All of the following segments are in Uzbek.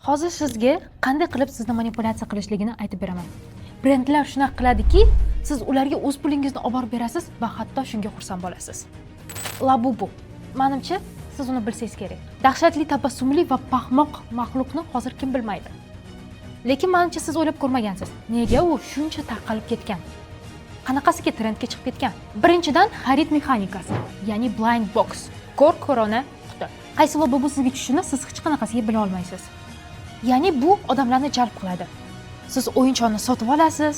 Hozir sizga qanday qilib sizni manipulyatsiya qilishligini aytib beraman. Brendlar shunaqa qiladiki, siz ularga o'z pulingizni olib borib berasiz va hatto shunga xursand bo'lasiz. Labubu. Menimcha, siz uni bilsangiz kerak. Dahshatli tabassumli va paxmoq maxluqni hozir kim bilmaydi. Lekin menimcha siz o'ylab ko'rmagansiz. Nega u shuncha tarqalib ketgan? Qanaqasiga trendga chiqib ketgan? Birinchidan, xarid mexanikasi, ya'ni blind box. Ko'r-ko'rona quti. Qaysi labubu sizga tushishini siz hech qanaqasiga bila olmaysiz. Ya'ni bu odamlarni jalb qiladi. Siz o'yinchoqni sotib olasiz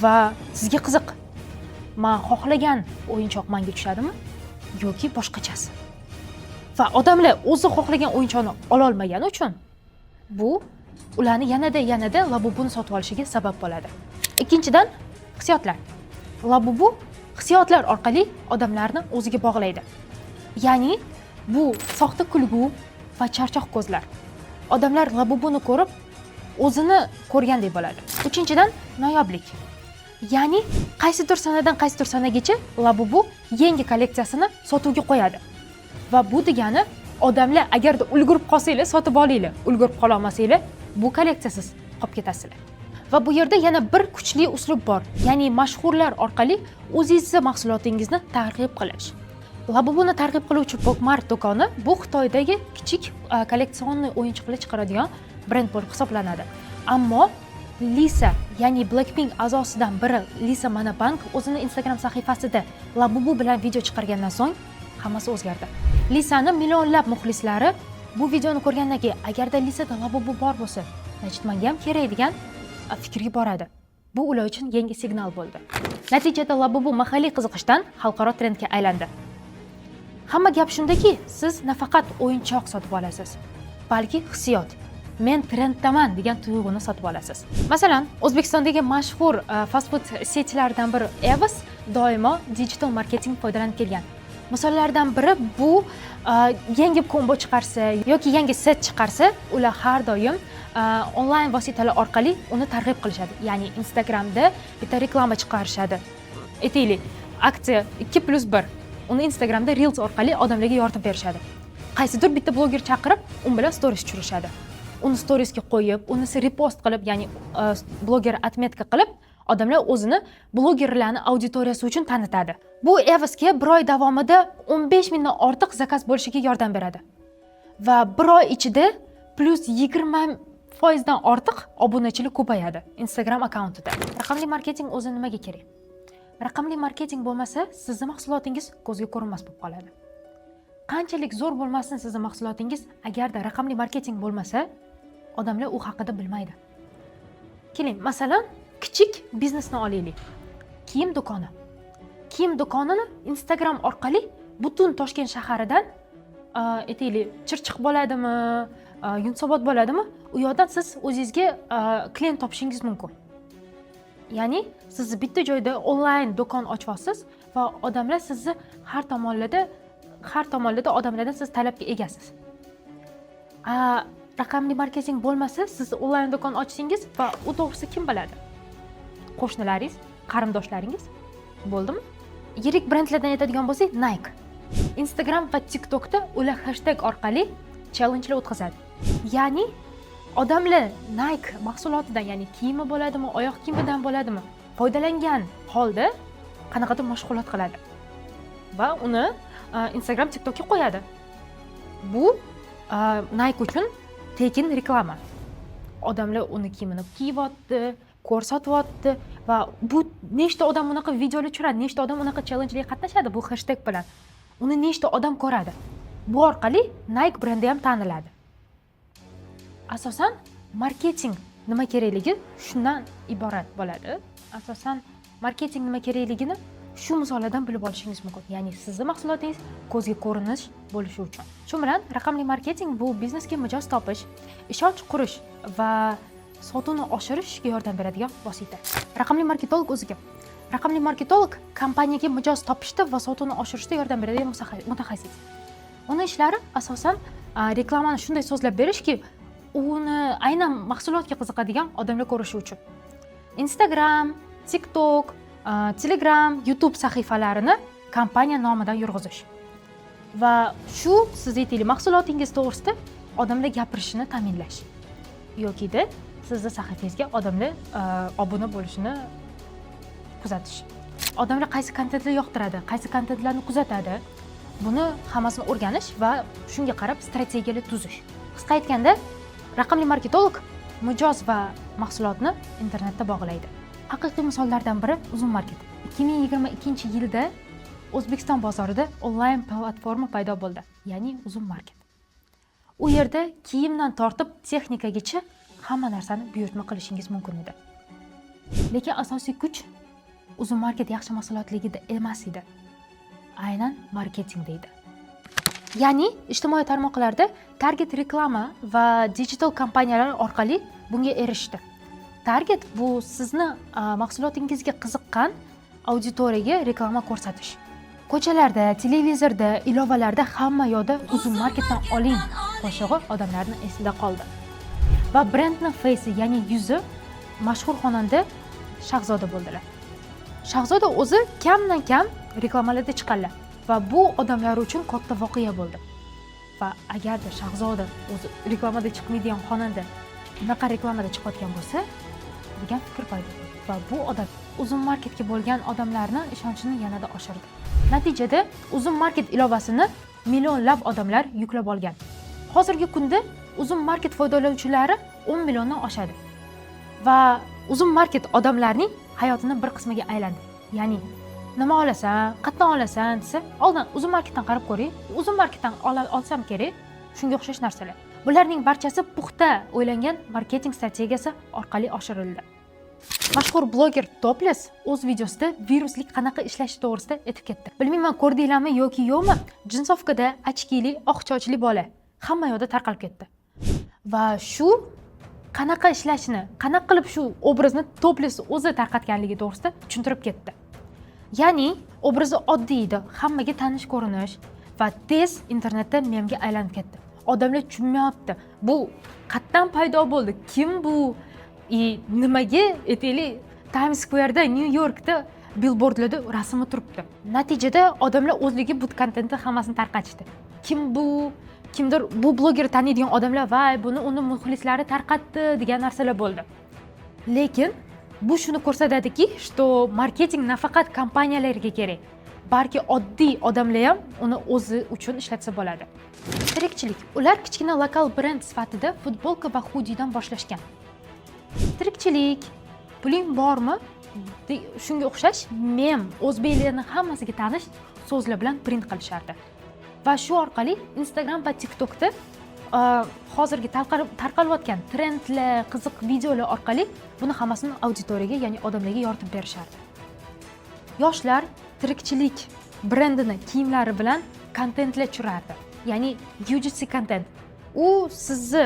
va sizga qiziq. Men xohlagan o'yinchoq menga tushadimi yoki boshqachasi? Va odamlar o'zi xohlagan o'yinchoqni ola olmagani uchun bu ularni yanada labubuni sotib olishiga sabab bo'ladi. Ikkinchidan, hissiyotlar. Labubu hissiyotlar orqali odamlarni o'ziga bog'laydi. Ya'ni bu soxta kulgu va charchoq ko'zlar. Odamlar labubuni ko'rib, o'zini ko'rgandek bo'ladi. Uchinchidan, noyoblik. Ya'ni qaysidir sanadan qaysidir sanagacha labubu yangi kolleksiyasini sotuvga qo'yadi. Va bu degani, odamlar agarda ulgurib qolsanglar sotib olinglar, ulgurib qola olmasanglar bu kolleksiyasiz qolib ketasizlar. Va bu yerda yana bir kuchli uslub bor, ya'ni mashhurlar orqali o'zingizning mahsulotingizni targ'ib qilish. Labubuni targ'ib qiluvchi Bookmark do'koni bu Xitoydagi kichik kolleksionniy o'yinchoqlar chiqaradigan brend bo'lib hisoblanadi. Ammo Lisa, ya'ni Blackpink a'zosidan biri Lisa Manabank o'zining Instagram sahifasida Labubu bilan video chiqargandan so'ng hammasi o'zgardi. Lisani millionlab muxlislari bu videoni ko'rgandan keyin agarda Lisada Labubu bor bo'lsa, значит menga ham kerak degan fikrga boradi. Bu ular uchun yangi signal bo'ldi. Natijada Labubu mahalliy qiziqishdan xalqaro trendga aylandi. Hamma gap shundaki, siz nafaqat o'yinchoq sotib olasiz, balki hissiyot. Men trenddaman degan tuyg'uni sotib olasiz. Masalan, O'zbekistondagi mashhur fast food setlaridan biri Evas doimo digital marketing foydalanib kelgan. Misollardan biri bu yangi kombo chiqarsa yoki yangi set chiqarsa, ular har doim onlayn vositalar orqali uni targ'ib qilishadi. Ya'ni Instagramda bitta reklama chiqarishadi. Aytaylik, aksiya 2+1. Uni Instagramda Reels orqali odamlarga yordam berishadi. Qaysidir bitta bloger chaqirib, u bilan stories tushirishadi. Uni storiesga qo'yib, uni repost qilib, ya'ni bloger atmetka qilib, odamlar o'zini blogerlarning auditoriyasi uchun tanitadi. Bu Evasga bir oy davomida 15 mingdan ortiq zakaz bo'lishiga yordam beradi. Va bir oy ichida plus 20% dan ortiq obunachilik ko'payadi Instagram akkauntida. Raqamli marketing o'zi nimaga kerak? Raqamli marketing bo'lmasa, sizning mahsulotingiz ko'zga ko'rinmas bo'lib qoladi. Qanchalik zo'r bo'lmasin sizning mahsulotingiz, agarda raqamli marketing bo'lmasa, odamlar u haqida bilmaydi. Keling, masalan, kichik biznesni olaylik. Kiyim do'koni. Kiyim do'konini Instagram orqali butun Toshkent shaharidan aytaylik, Chirchiq bo'ladimi, Yunusobod bo'ladimi, u yerdan siz o'zingizga klient topishingiz mumkin. Ya'ni siz bitta joyda onlayn do'kon ochasiz va odamlar sizni har tomonlarda odamlardan siz talabga egasiz. Raqamli marketing bo'lmasa, siz onlayn do'kon ochsangiz va u to'g'risida kim biladi? Qo'shnilaringiz, qarindoshlaringiz. Bo'ldimi? Yirik brendlardan aytadigan bo'lsak, Nike. Instagram va TikTokda ular hashtag orqali challengelar o'tkazadi. Ya'ni odamlar Nike mahsulotidan, ya'ni kiyimi bo'ladimi, oyoq kiyimidan bo'ladimi, foydalangan holda qanaqadir mashg'ulot qiladi va uni Instagram, TikTokga qo'yadi. Bu Nike uchun tekin reklama. Odamlar uni kiyimini kiyyapti, ko'rsatyapti va bu nechta odam unaqa videolar tushiradi, nechta odam unaqa challengelarga qatnashadi bu hashtag bilan. Uni nechta odam ko'radi. Bu orqali Nike brendi ham taniladi. Asosan marketing nima kerakligi shundan iborat bo'ladi. Asosan marketing nima kerakligini shu misollardan bilib olishingiz mumkin. Ya'ni sizning mahsulotingiz ko'zga ko'rinish bo'lishi uchun. Shu bilan raqamli marketing bu biznesga mijoz topish, ishonch qurish va sotuvni oshirishga yordam beradigan vosita. Raqamli marketolog o'ziga. Raqamli marketolog kompaniyaga mijoz topishda va sotuvni oshirishda yordam beradigan mutaxassis. Uning ishlari asosan reklamani shunday so'zlab berishki, uni aynan mahsulotga qiziqadigan odamlar ko'rishi uchun. Instagram, TikTok, Telegram, YouTube sahifalarini kompaniya nomidan yurg'izish. Va shu siz aytaylik mahsulotingiz to'g'risida odamlar gapirishini ta'minlash. yokida sizni sahifangizga odamlar obuna bo'lishini kuzatish. Odamlar qaysi kontentni yoqtiradi, qaysi kontentlarni kuzatadi, buni hammasini o'rganish va shunga qarab strategiyalar tuzish. Qisqa aytganda, raqamli marketolog mijoz va mahsulotni internetda bog'laydi. Haqiqiy misollardan biri Uzun Market. 2022-yilda O'zbekiston bozorida onlayn platforma paydo bo'ldi, ya'ni Uzun Market. U yerda kiyimdan tortib texnikagacha hamma narsani buyurtma qilishingiz mumkin edi. Lekin asosiy kuch Uzun Market yaxshi mahsulotligida emas edi. Aynan marketingda edi. Ya'ni ijtimoiy tarmoqlarda target reklama va digital kompaniyalar orqali bunga erishdi. Target bu sizni mahsulotingizga qiziqqan auditoriyaga reklama ko'rsatish. Ko'chalarda, televizorda, ilovalarda hamma yoqda Uzun Marketdan oling qo'shig'i odamlarning esida qoldi. Va brendning face, ya'ni yuzi mashhur xonanda Shahzoda bo'ldilar. Shahzoda o'zi kamdan kam reklamalarda chiqqanlar va bu odamlar uchun katta voqea bo'ldi. Va agarda Shahzoda o'zi reklamada chiqmaydigan xonanda unaqa reklamada chiqayotgan bo'lsa, degan fikr paydo bo'ldi. Va bu odam Uzun Marketga bo'lgan odamlarning ishonchini yanada oshirdi. Natijada Uzun Market ilovasini millionlab odamlar yuklab olgan. Hozirgi kunda Uzun Market foydalanuvchilari 10 milliondan oshadi. Va Uzun Market odamlarning hayotining bir qismiga aylandi. Ya'ni nima olasan, qatdan olasan desa, oldin Uzun Marketdan qarab ko'ring, Uzun Marketdan olsam kerak, shunga o'xshash narsalar. Bularning barchasi puxta o'ylangan marketing strategiyasi orqali oshirildi. Mashhur bloger Topless o'z videosida viruslik qanaqa ishlashi to'g'risida aytib ketdi. Bilmayman, ko'rdinglarmi yoki yo'qmi, jinsovkada ochkili, oq sochli bola hamma yoqda tarqalib ketdi. Va shu qanaqa ishlashini, qanaqa qilib shu obrazni Topless o'zi tarqatganligi to'g'risida tushuntirib ketdi. Ya'ni obrazi oddiy edi, hammaga tanish ko'rinish va tez internetda memga aylanib ketdi. Odamlar tushunmayapti. Bu qayerdan paydo bo'ldi? Kim bu? Nimaga aytaylik, Times Square'da, New Yorkda billboardlarda rasmi turibdi. Natijada odamlar o'zligi bu kontentni hammasini tarqatishdi. Kim bu? Kimdir bu blogerni taniydigan odamlar va buni uni muxlislari tarqatdi degan narsalar bo'ldi. Lekin bu shuni ko'rsatadiki, что marketing nafaqat kompaniyalarga kerak, balki oddiy odamlar ham uni o'zi uchun ishlatsa bo'ladi. Tirikchilik. Ular kichkina lokal brend sifatida futbolka va hudidan boshlashgan. Tirikchilik, puling bormi? Shunga o'xshash mem o'zbeklarning hammasiga tanish so'zlar bilan print qilishardi. Va shu orqali Instagram va TikTokda hozirgi tarqalayotgan trendlar, qiziq videolar orqali buni hammasini auditoriyaga, ya'ni odamlarga yoritib berishardi. Yoshlar tirikchilik brendini kiyimlari bilan kontentlar tushirardi. Ya'ni UGC content. U sizni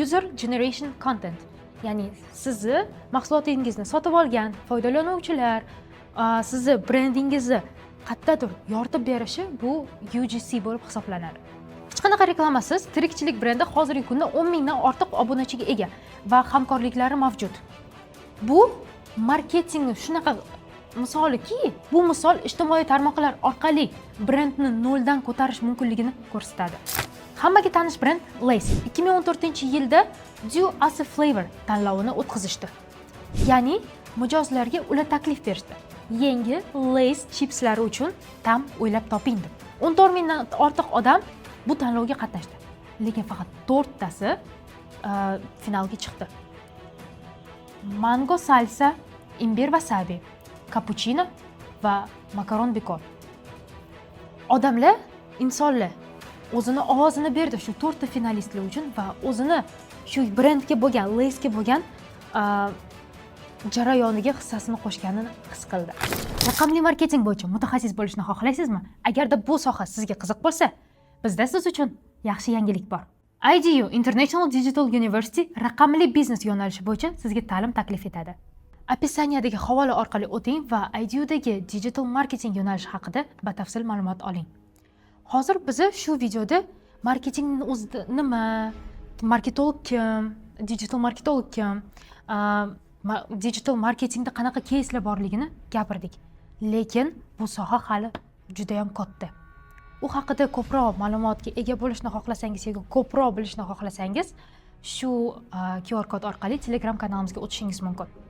user generation content. Ya'ni sizni mahsulotingizni sotib olgan foydalanuvchilar sizni brendingizni qayerdadir yoritib berishi bu UGC bo'lib hisoblanadi. Hech qanaqa reklamasiz tirikchilik brendi hozirgi kunda 10 mingdan ortiq obunachiga ega va hamkorliklari mavjud. Bu marketingning shunaqa misoliki, bu misol ijtimoiy tarmoqlar orqali brendni noldan ko'tarish mumkinligini ko'rsatadi. Hammaga tanish brend Lay's 2014-yilda Do Us a Flavor tanlovini o'tkazishdi. Ya'ni mijozlarga ular taklif berishdi. Yangi Lay's chipslari uchun tam o'ylab toping deb. 14 mingdan ortiq odam bu tanlovga qatnashdi. Lekin faqat 4 tasi finalga chiqdi. Mango salsa, imbir wasabi, cappuccino va makaron bekor. Odamlar, insonlar o'zini ovozini berdi shu 4 ta finalistlar uchun va o'zini shu brendga bo'lgan, Lay'sga bo'lgan jarayoniga hissasini qo'shganini his qildi. Raqamli marketing bo'yicha mutaxassis bo'lishni xohlaysizmi? Agarda bu soha sizga qiziq bo'lsa, bizda siz uchun yaxshi yangilik bor. IDU International Digital University raqamli biznes yo'nalishi bo'yicha sizga ta'lim taklif etadi. Описаниядagi havola orqali o'ting va IDUdagi digital marketing yo'nalishi haqida batafsil ma'lumot oling. Hozir biz shu videoda marketingning o'zida nima, marketolog kim, digital marketolog kim, digital marketingda qanaqa keyslar borligini gapirdik. Lekin bu soha hali juda ham katta. U haqida ko'proq ma'lumotga ega bo'lishni xohlasangiz yoki ko'proq bilishni xohlasangiz, shu QR kod orqali Telegram kanalimizga o'tishingiz mumkin.